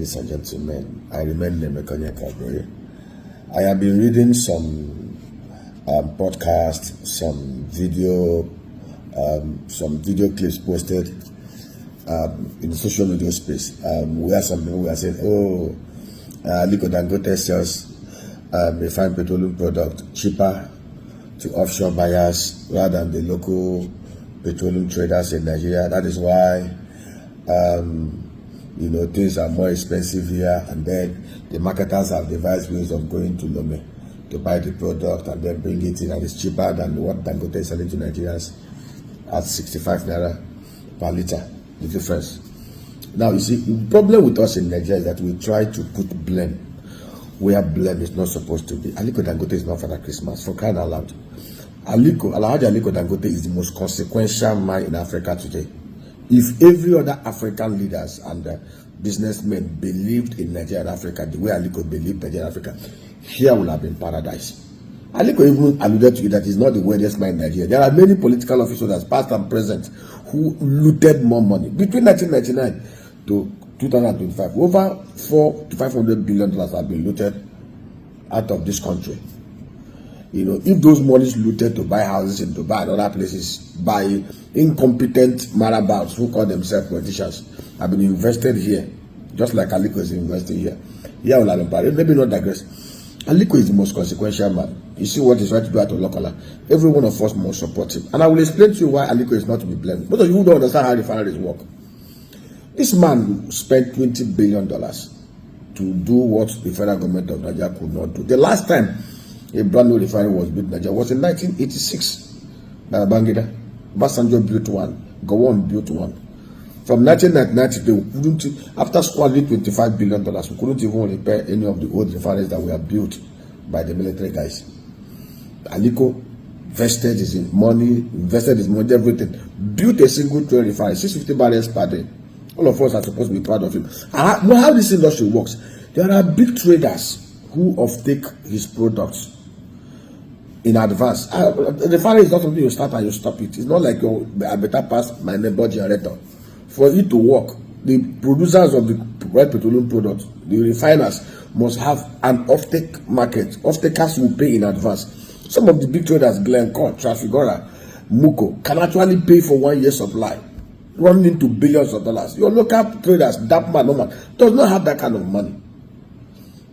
ladies and gentlemen. I remain Nemekanya Kabore. I have been reading some podcasts, some video clips posted in the social media space, where some people were saying, "Oh, Aliko Dangote sells refined petroleum product cheaper to offshore buyers rather than the local petroleum traders in Nigeria. That is why." Things are more expensive here, and then the marketers have devised ways of going to Lome to buy the product and then bring it in, and it's cheaper than what Dangote is selling to Nigerians at 65 naira per liter, the difference. Now, you see, the problem with us in Nigeria is that we try to put blame where blame is not supposed to be. Aliko Dangote is not Father Christmas, for crying out loud. Alhaji Aliko Dangote is the most consequential man in Africa today. If every other African leaders and businessmen believed in Nigeria and Africa the way Aliko believed Nigeria and Africa, here will have been paradise. Aliko even alluded to it that he's not the wealthiest man in Nigeria. There are many political officials, past and present, who looted more money. Between 1999 to 2025, over $400 to $500 billion have been looted out of this country. If those monies looted to buy houses in Dubai and other places by incompetent marabouts who call themselves politicians have been invested here, just like Aliko is investing here. Here will have been paid. Maybe not digress. Aliko is the most consequential man. You see what he's trying to do at Olokala. Every one of us must support him. And I will explain to you why Aliko is not to be blamed. Most of you don't understand how refineries work. This man spent $20 billion to do what the federal government of Nigeria could not do. The last time a brand new refinery was built in Nigeria was in 1986 by Babangida. Basanjo built one, Gowon built one. From 1999 after squandering $25 billion, we couldn't even repair any of the old refineries that were built by the military guys. Aliko invested his money, everything, built a single train refinery, 650 barrels per day. All of us are supposed to be proud of him. And how this industry works, there are big traders who offtake his products in advance. The refinery is not something you start and you stop it. It's not like I better pass my neighbor generator. For it to work, the producers of the petroleum products, the refiners, must have an offtake market. Off-takers will pay in advance. Some of the big traders, Glencore, Trafigura, Muko, can actually pay for 1 year's supply, running into billions of dollars. Your local traders, Dapman, Norman, does not have that kind of money.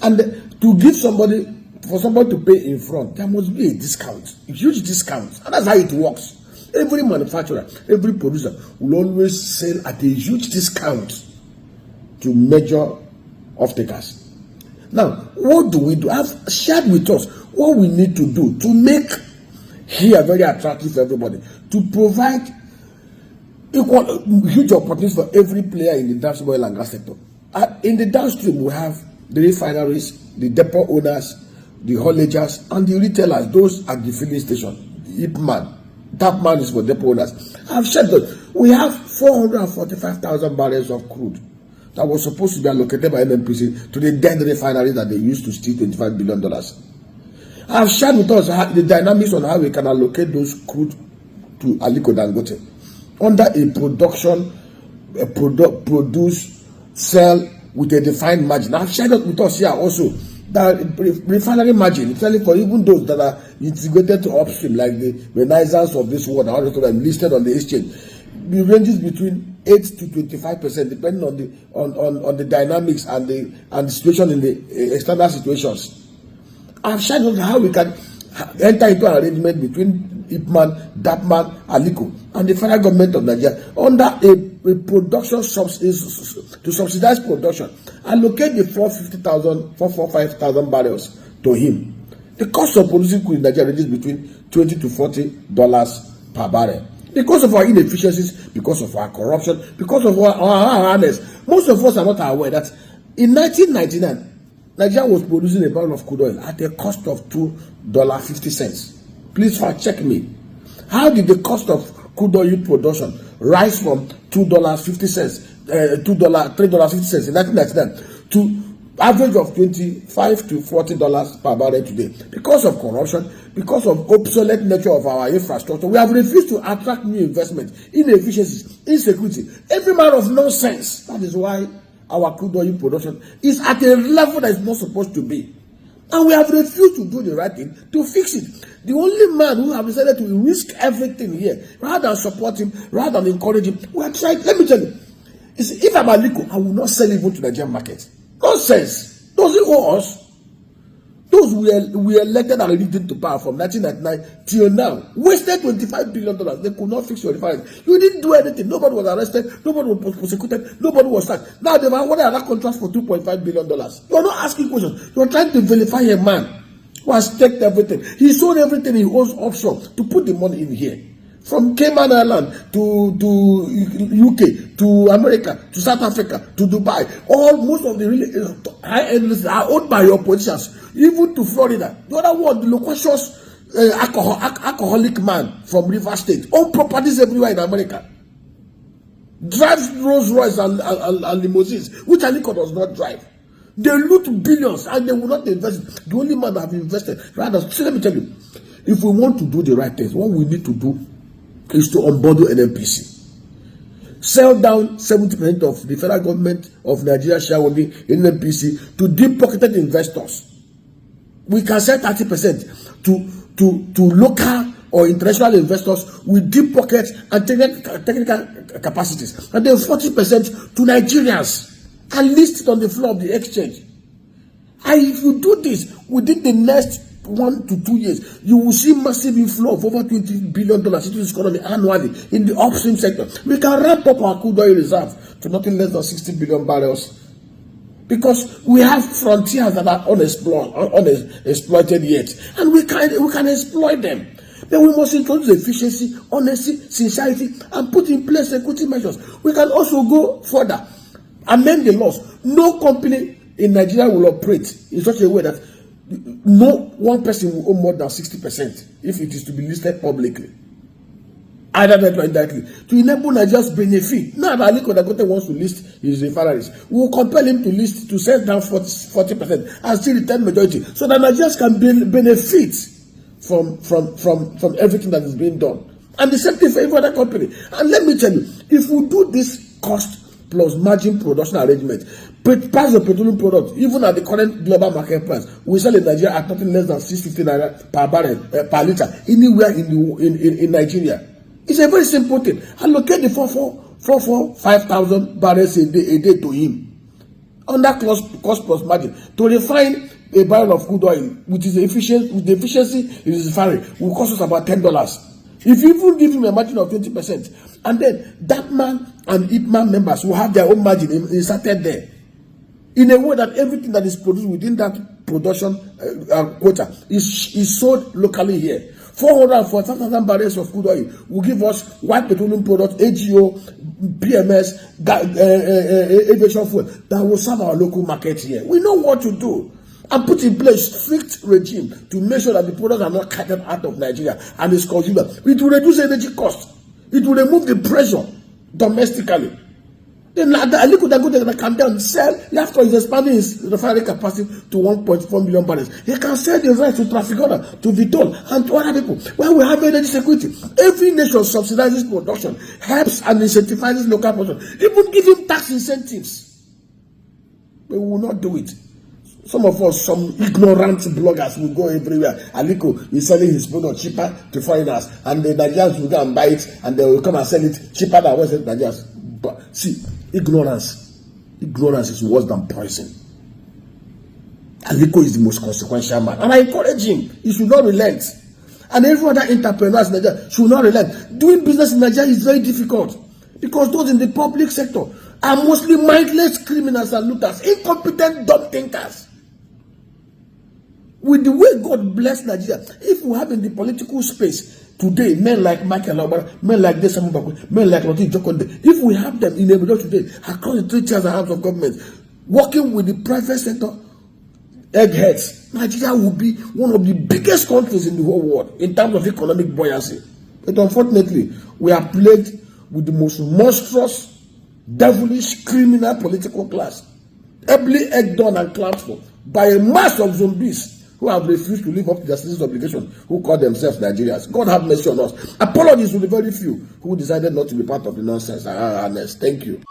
And to give somebody, for somebody to pay in front, there must be a discount, a huge discount. And that's how it works. Every manufacturer, every producer will always sell at a huge discount to major off-takers. Now, what do we do? I've shared with us what we need to do to make here very attractive for everybody, to provide equal, huge opportunities for every player in the downstream oil and gas sector. In the downstream, we have the refineries, the depot owners, the haulagers, and the retailers. Those at the filling station. Ipman, Tapman is for depot owners. I've said that we have 445,000 barrels of crude that was supposed to be allocated by Nnpc to the dead refinery that they used to steal $25 billion. I've shared with us the dynamics on how we can allocate those crude to Aliko Dangote under a produce, sell with a defined margin. I've shared it with us here also. The refinery margin, especially for even those that are integrated to upstream, like the Renaissance of this world, how to listed on the exchange, it ranges between 8 to 25%, depending on the dynamics and the situation in the external situations. I've shared how we can enter into an arrangement between Ipman, Dapman, Aliko, and the federal government of Nigeria under a production to subsidize production. Allocate the 445,000 barrels to him. The cost of producing crude in Nigeria ranges between $20 to $40 per barrel. Because of our inefficiencies, because of our corruption, because of our awareness, most of us are not aware that in 1999, Nigeria was producing a barrel of crude oil at a cost of $2.50. Please fact check me. How did the cost of crude oil production rise from $3.50 in 1999 to average of $25 to $40 per barrel today? Because of corruption, because of obsolete nature of our infrastructure, we have refused to attract new investment, inefficiencies, insecurity, every manner of nonsense. That is why our crude oil production is at a level that is not supposed to be. And we have refused to do the right thing to fix it. The only man who have decided to risk everything here, rather than support him, rather than encourage him, we are trying. Let me tell you, if I'm Aliko, I will not sell even to the Nigerian market. Nonsense. Does it owe us? Those we elected and elected to power from 1999 till now wasted $25 billion. They could not fix your refinery. You didn't do anything. Nobody was arrested. Nobody was prosecuted. Nobody was sacked. Now they've awarded another contract for $2.5 billion. You're not asking questions. You're trying to vilify a man who has taken everything. He sold everything he owns offshore to put the money in here. From Cayman Island to UK, to America, to South Africa, to Dubai. Most of the really high-end lists are owned by your politicians. Even to Florida. The other one, the loquacious alcoholic man from River State. Own properties everywhere in America. Drives Rolls Royce and limousines, which Aliko does not drive. They loot billions and they will not invest. The only man that have invested. Rather, so let me tell you, if we want to do the right things, what we need to do is to unbundle Nnpc. Sell down 70% of the federal government of Nigeria shareholding in Nnpc to deep-pocketed investors. We can sell 30% to local or international investors with deep pockets and technical capacities, and then 40% to Nigerians and list it on the floor of the exchange. And if you do this within the next 1 to 2 years, you will see massive inflow of over $20 billion into this economy annually in the upstream sector. We can ramp up our crude oil reserve to nothing less than 60 billion barrels. Because we have frontiers that are unexploited yet, and we can exploit them. Then we must introduce efficiency, honesty, sincerity, and put in place security measures. We can also go further, amend the laws. No company in Nigeria will operate in such a way that no one person will own more than 60% if it is to be listed publicly, either directly or indirectly, to enable Nigeria's benefit. Now, Aliko Dangote wants to list his refineries. We will compel him to sell down 40% and still retain majority, so that Nigerians can benefit from everything that is being done. And the same thing for every other company. And let me tell you, if we do this cost plus margin production arrangement, price of petroleum products, even at the current global market price, we sell in Nigeria at nothing less than 650 naira per barrel per liter anywhere in Nigeria. It's a very simple thing. Allocate the 5,000 barrels a day to him under cost plus margin to refine a barrel of crude oil, which is efficient with the efficiency in his refinery, will cost us about $10. If you even give him a margin of 20%, and then that man and IPMAN members will have their own margin inserted there, in a way that everything that is produced within that production quota is sold locally here. 440,000 barrels of crude oil will give us white petroleum products, AGO, PMS, aviation fuel that will serve our local market here. We know what to do, and put in place strict regime to make sure that the products are not carted out of Nigeria and its consumer. It will reduce energy costs. It will remove the pressure domestically. Then Aliko Dangote can come down and sell after he's expanding his refinery capacity to 1.4 million barrels. He can sell the rights to Trafigura, to Vitol, and to other people. When we have energy security, every nation subsidizes production, helps and incentivizes local production, even giving tax incentives. But we will not do it. Some of us, some ignorant bloggers will go everywhere. Aliko is selling his product cheaper to foreigners, and the Nigerians will go and buy it, and they will come and sell it cheaper than Western Nigerians. But see, ignorance is worse than poison. Aliko is the most consequential man, and I encourage him. He should not relent. And every other entrepreneur in Nigeria should not relent. Doing business in Nigeria is very difficult because those in the public sector are mostly mindless criminals and looters, incompetent, dumb thinkers. With the way God bless Nigeria, if we have in the political space today men like Michael Obama, men like Desamu Bakwe, men like Roti Jokonde, if we have them in a majority today across the 3 tiers and halves of government, working with the private sector eggheads, Nigeria will be one of the biggest countries in the whole world in terms of economic buoyancy. But unfortunately, we are plagued with the most monstrous, devilish, criminal political class, ably egged on and clapped for by a mass of zombies who have refused to live up to their citizens' obligation, who call themselves Nigerians. God have mercy on us. Apologies to the very few who decided not to be part of the nonsense. Thank you.